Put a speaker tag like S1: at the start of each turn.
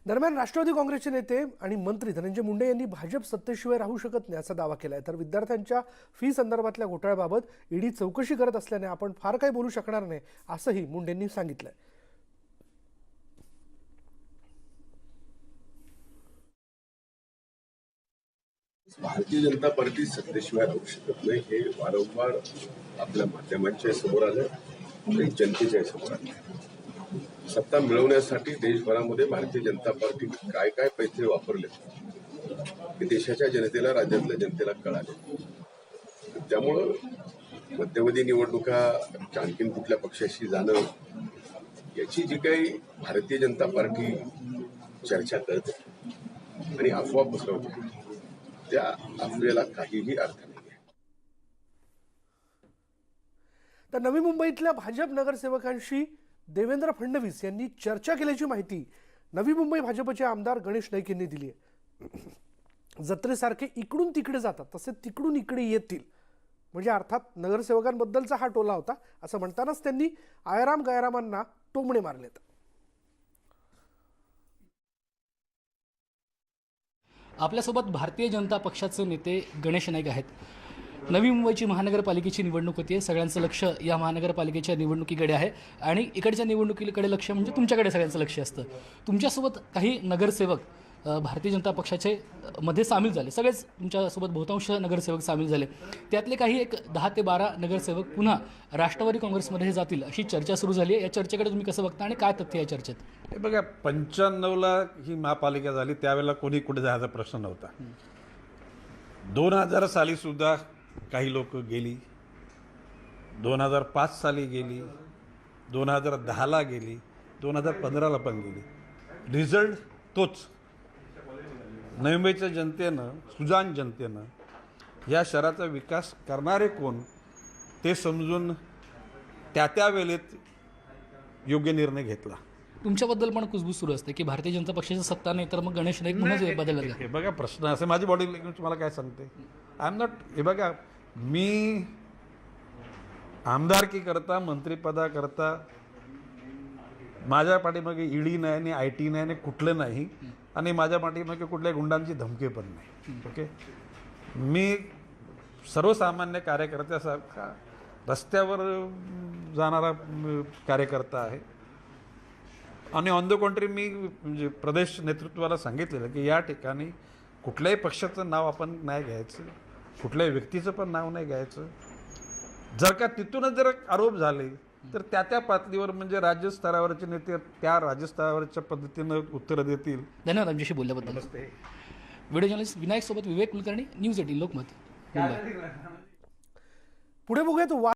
S1: दरम्यान राष्ट्रवादी काँग्रेसचे नेते आणि मंत्री धनंजय मुंडे यांनी भाजप सत्तेशिवाय राहू शकत नाही असा दावा केलाय। तर विद्यार्थ्यांच्या फी संदर्भातल्या घोटाळ्याबाबत ईडी चौकशी करत असल्याने आपण फार काही बोलू शकणार नाही असंही मुंडेंनी सांगितलंय।
S2: भारतीय जनता पार्टी सत्तेशिवाय राहू शकत नाही हे वारंवार आपल्या माध्यमांच्या समोर आलं आणि जनतेच्या समोर आलं। सत्ता मिळवण्यासाठी देशभरामध्ये भारतीय जनता पार्टीने काय काय पैसे वापरले हे देशाच्या जनतेला, राज्यातल्या जनतेला कळाले। त्यामुळं मध्यवर्ती निवडणुका आणखीन कुठल्या पक्षाशी जाणं याची जी काही भारतीय जनता पार्टी चर्चा करते आणि अफवा पसरवते त्या अफवेला काहीही अर्थ नाही।
S1: तर नवी मुंबईतल्या भाजप नगरसेवकांशी देवेंद्र फडणवीस यांनी चर्चा केल्याची माहिती नवी मुंबई भाजपचे आमदार गणेश नाईक यांनी दिली आहे। जत्रेसारखे इकडून तिकडे जातात तसे तिकडून इकडे येतील, म्हणजे अर्थात नगरसेवकांबद्दलचा हा टोला होता असं म्हणतानाच त्यांनी आयराम गायरामांना टोमणे मारलेत।
S3: आपल्यासोबत भारतीय जनता पक्षाचे नेते गणेश नाईक आहेत। नवी मुंबईची महानगरपालिकेची निवडणूक होती आहे। सगळ्यांचं लक्ष या महानगरपालिकेच्या निवडणुकीकडे आहे आणि इकडच्या निवडणुकीकडे लक्ष म्हणजे तुमच्याकडे सगळ्यांचं लक्ष असतं। तुमच्यासोबत काही नगरसेवक भारतीय जनता पक्षाचे मध्ये सामील झाले, सगळेच तुमच्यासोबत बहुतांश नगरसेवक सामील झाले। त्यातले काही एक 10 ते 12 नगरसेवक पुन्हा राष्ट्रवादी काँग्रेसमध्ये जातील अशी चर्चा सुरू झाली आहे। या चर्चेकडे तुम्ही कसं बघता आणि काय तथ्य या चर्चेत?
S4: हे बघा, 95ला ही महापालिका झाली त्यावेळेला कोणी कुठे जायचा प्रश्न नव्हता। 2000 साली सुद्धा काही लोक गेली, 2005 साली गेली, 2010ला गेली, 2015ला पण गेली। रिझल्ट तोच। नवी मुंबईच्या जनतेनं, सुजाण जनतेनं या शहराचा विकास करणारे कोण ते समजून त्या वेळेत योग्य निर्णय घेतला।
S3: तुमच्याबद्दल पण कुजबूज सुरू असते की भारतीय जनता पक्षाची सत्ता नाही तर मग गणेश नाईक म्हणून बदलला।
S4: हे बघा, प्रश्न असे माझी बॉडी लँग्वेज तुम्हाला काय सांगते? आय एम नॉट, हे बघा, मी आमदारकी करता, मंत्रिपदाकरता माझ्या पाठीमागे ईडी नाही आणि IT नाही आणि कुठलं नाही, आणि माझ्या पाठीमागे कुठल्या गुंडांची धमकी पण नाही। ओके, मी सर्वसामान्य कार्यकर्त्यासारखा रस्त्यावर जाणारा कार्यकर्ता आहे। आणि ऑन द कॉन्ट्री मी म्हणजे प्रदेश नेतृत्वाला सांगितलेलं की या ठिकाणी कुठल्याही पक्षाचं नाव आपण नाही घ्यायचं, कुठल्याही व्यक्तीचं पण नाव नाही घ्यायचं। जर का तिथूनच जर आरोप झाले तर त्या पातळीवर म्हणजे राज्यस्तरावरचे नेते त्या राज्यस्तरावरच्या पद्धतीनं उत्तरं देतील।
S3: धन्यवाद आमच्याशी बोलल्याबद्दल। व्हिडिओ जर्नलिस्ट विनायक सोबत विवेक कुलकर्णी, न्यूज 18 लोकमत, मुंबई।
S1: पुढे बघूयात